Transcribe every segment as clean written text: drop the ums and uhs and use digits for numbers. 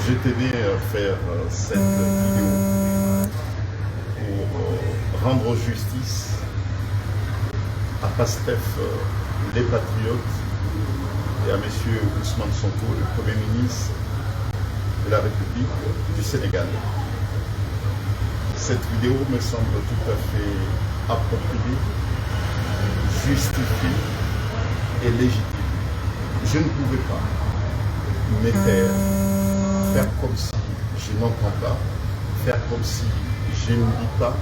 Je tenais à faire cette vidéo pour rendre justice à Pastef, les patriotes, et à M. Ousmane Sonko, le Premier ministre de la République du Sénégal. Cette vidéo me semble tout à fait appropriée, justifiée et légitime. Je ne pouvais pas me taire, faire comme si je n'entends pas, faire comme si je ne lis pas,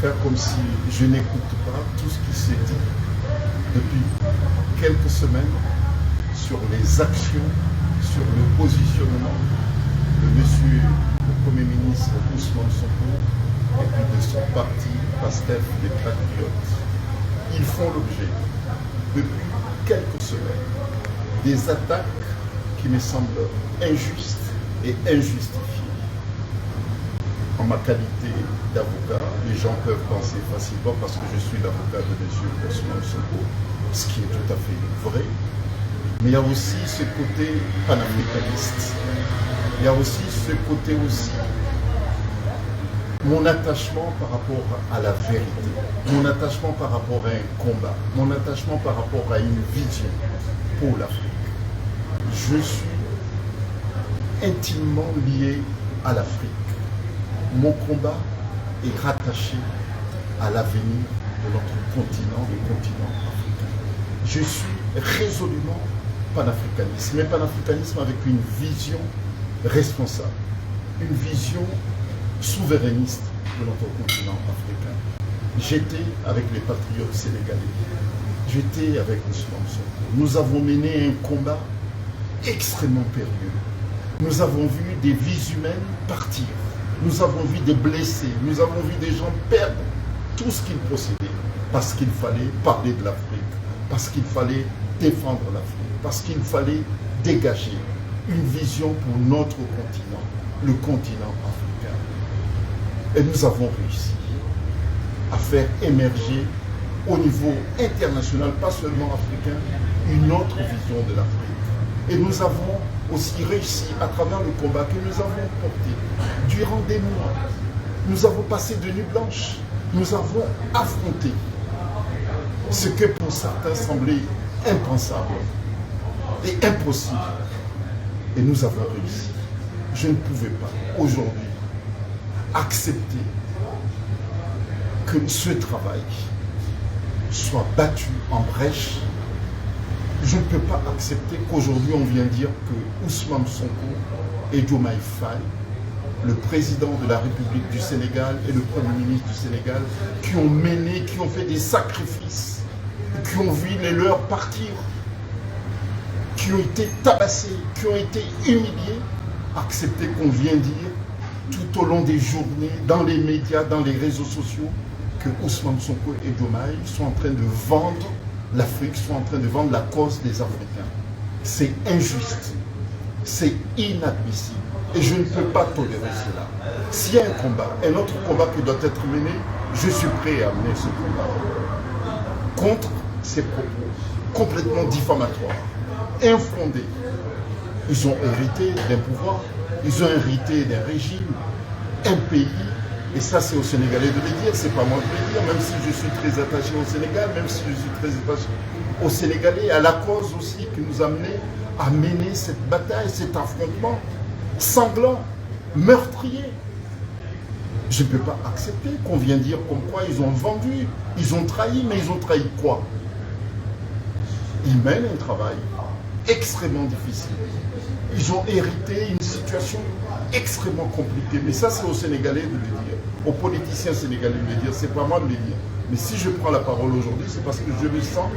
faire comme si je n'écoute pas tout ce qui s'est dit depuis quelques semaines sur les actions, sur le positionnement de monsieur le Premier ministre Ousmane Sonko et puis de son parti Pastef des Patriotes. Ils font l'objet depuis quelques semaines des attaques qui me semblent injustes et injustifiées. En ma qualité d'avocat, les gens peuvent penser facilement parce que je suis l'avocat de M. Ousmane Sonko, ce qui est tout à fait vrai. Mais il y a aussi ce côté panafricaniste. Il y a aussi ce côté aussi, mon attachement par rapport à la vérité, mon attachement par rapport à un combat, mon attachement par rapport à une vision pour l'Afrique. Je suis intimement lié à l'Afrique. Mon combat est rattaché à l'avenir de notre continent, le continent africain. Je suis résolument panafricaniste, mais panafricanisme avec une vision responsable, une vision souverainiste de notre continent africain. J'étais avec les patriotes sénégalais, j'étais avec Ousmane Sonko. Nous avons mené un combat extrêmement périlleux. Nous avons vu des vies humaines partir. Nous avons vu des blessés. Nous avons vu des gens perdre tout ce qu'ils possédaient parce qu'il fallait parler de l'Afrique, parce qu'il fallait défendre l'Afrique, parce qu'il fallait dégager une vision pour notre continent, le continent africain. Et nous avons réussi à faire émerger au niveau international, pas seulement africain, une autre vision de l'Afrique. Et nous avons aussi réussi à travers le combat que nous avons porté durant des mois. Nous avons passé de nuits blanches. Nous avons affronté ce que pour certains semblait impensable et impossible. Et nous avons réussi. Je ne pouvais pas aujourd'hui accepter que ce travail soit battu en brèche. Je ne peux pas accepter qu'aujourd'hui on vient dire que Ousmane Sonko et Diomaye Faye, le président de la République du Sénégal et le Premier ministre du Sénégal, qui ont mené, qui ont fait des sacrifices, qui ont vu les leurs partir, qui ont été tabassés, qui ont été humiliés, accepter qu'on vient dire tout au long des journées, dans les médias, dans les réseaux sociaux, que Ousmane Sonko et Diomaye sont en train de vendre l'Afrique, sont en train de vendre la cause des Africains. C'est injuste, c'est inadmissible. Et je ne peux pas tolérer cela. S'il y a un combat, un autre combat qui doit être mené, je suis prêt à mener ce combat contre ces propos complètement diffamatoires, infondés. Ils ont hérité d'un pouvoir, ils ont hérité d'un régime, un pays. Et ça, c'est aux Sénégalais de le dire, c'est pas moi de le dire, même si je suis très attaché au Sénégal, même si je suis très attaché aux Sénégalais, à la cause aussi qui nous a amené à mener cette bataille, cet affrontement sanglant, meurtrier. Je ne peux pas accepter qu'on vienne dire comme quoi ils ont vendu, ils ont trahi, mais ils ont trahi quoi? Ils mènent un travail extrêmement difficile. Ils ont hérité une situation extrêmement compliquée. Mais ça, c'est aux Sénégalais de le dire, aux politiciens sénégalais de le dire, c'est pas moi de le dire. Mais si je prends la parole aujourd'hui, c'est parce que je me sens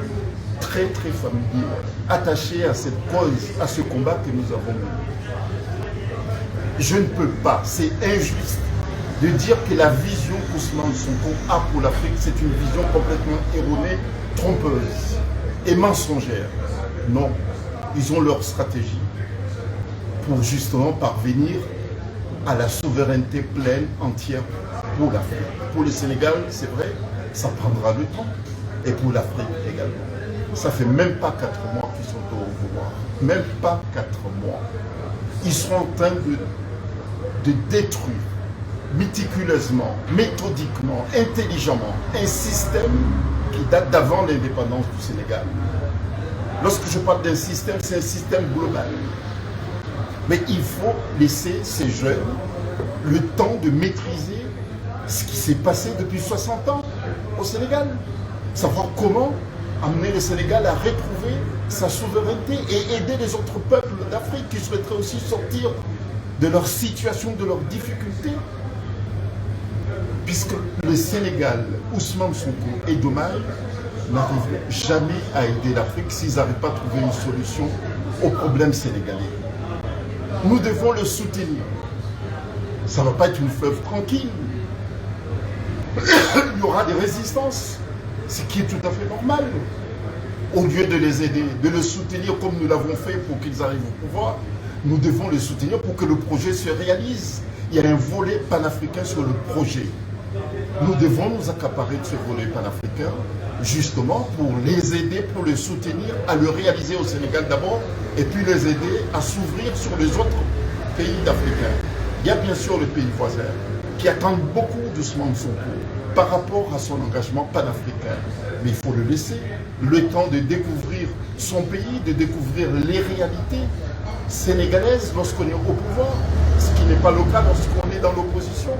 très très familier, attaché à cette cause, à ce combat que nous avons mené. Je ne peux pas, c'est injuste de dire que la vision qu'Ousmane Sonko a pour l'Afrique, c'est une vision complètement erronée, trompeuse et mensongère. Non, ils ont leur stratégie pour justement parvenir à la souveraineté pleine, entière pour l'Afrique. Pour le Sénégal, c'est vrai, ça prendra le temps. Et pour l'Afrique également. Ça fait même pas 4 mois qu'ils qui sont au pouvoir, même pas 4 mois, ils seront en train de détruire méticuleusement, méthodiquement, intelligemment un système qui date d'avant l'indépendance du Sénégal. Lorsque je parle d'un système, c'est un système global. Mais il faut laisser ces jeunes le temps de maîtriser ce qui s'est passé depuis 60 ans au Sénégal. Savoir comment amener le Sénégal à retrouver sa souveraineté et aider les autres peuples d'Afrique qui souhaiteraient aussi sortir de leur situation, de leurs difficultés. Puisque le Sénégal, Ousmane Sonko et Diomaye n'arrivent jamais à aider l'Afrique s'ils n'arrivent pas à trouver une solution aux problèmes sénégalais. Nous devons le soutenir. Ça ne va pas être une fleuve tranquille. Il y aura des résistances, ce qui est tout à fait normal. Au lieu de les aider, de le soutenir comme nous l'avons fait pour qu'ils arrivent au pouvoir, nous devons le soutenir pour que le projet se réalise. Il y a un volet panafricain sur le projet. Nous devons nous accaparer de ce volet panafricain, justement pour les aider, pour les soutenir à le réaliser au Sénégal d'abord, et puis les aider à s'ouvrir sur les autres pays d'Africains. Il y a bien sûr le pays voisin qui attend beaucoup d'Ousmane Sonko par rapport à son engagement panafricain. Mais il faut le laisser le temps de découvrir son pays, de découvrir les réalités sénégalaises lorsqu'on est au pouvoir, ce qui n'est pas le cas lorsqu'on est dans l'opposition.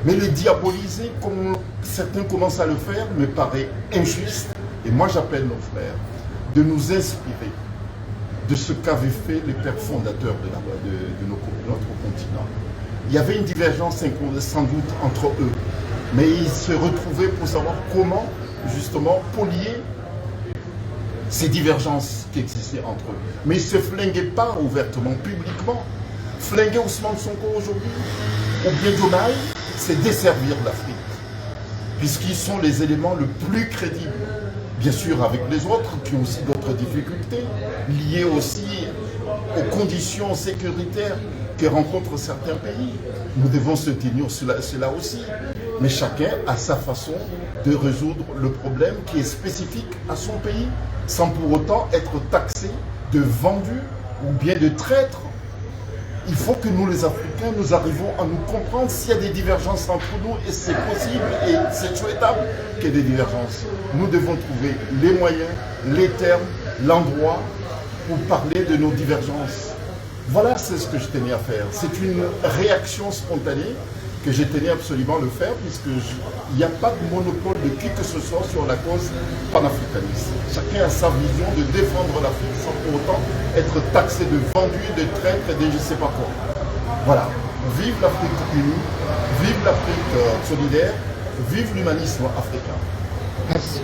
Mais le diaboliser, comme certains commencent à le faire, me paraît injuste. Et moi, j'appelle nos frères de nous inspirer de ce qu'avaient fait les pères fondateurs de notre continent. Il y avait une divergence sans doute entre eux, mais ils se retrouvaient pour savoir comment, justement, polier ces divergences qui existaient entre eux. Mais ils ne se flinguaient pas ouvertement, publiquement. Flinguer Ousmane Sonko aujourd'hui, ou bien Diomaye, c'est desservir l'Afrique, puisqu'ils sont les éléments le plus crédibles, bien sûr avec les autres qui ont aussi d'autres difficultés, liées aussi aux conditions sécuritaires que rencontrent certains pays. Nous devons se tenir cela aussi, mais chacun a sa façon de résoudre le problème qui est spécifique à son pays, sans pour autant être taxé de vendu ou bien de traître. Il faut que nous, les Africains, nous arrivons à nous comprendre s'il y a des divergences entre nous, et c'est possible et c'est souhaitable qu'il y ait des divergences. Nous devons trouver les moyens, les termes, l'endroit pour parler de nos divergences. Voilà, c'est ce que je tenais à faire. C'est une réaction spontanée que je tenais absolument à le faire, puisqu'il n'y a pas de monopole de qui que ce soit sur la cause panafricaniste. Chacun a sa vision de défendre l'Afrique sans pour autant être taxé de vendu, de traître et de je ne sais pas quoi. Voilà. Vive l'Afrique unie, vive l'Afrique solidaire, vive l'humanisme africain. Merci.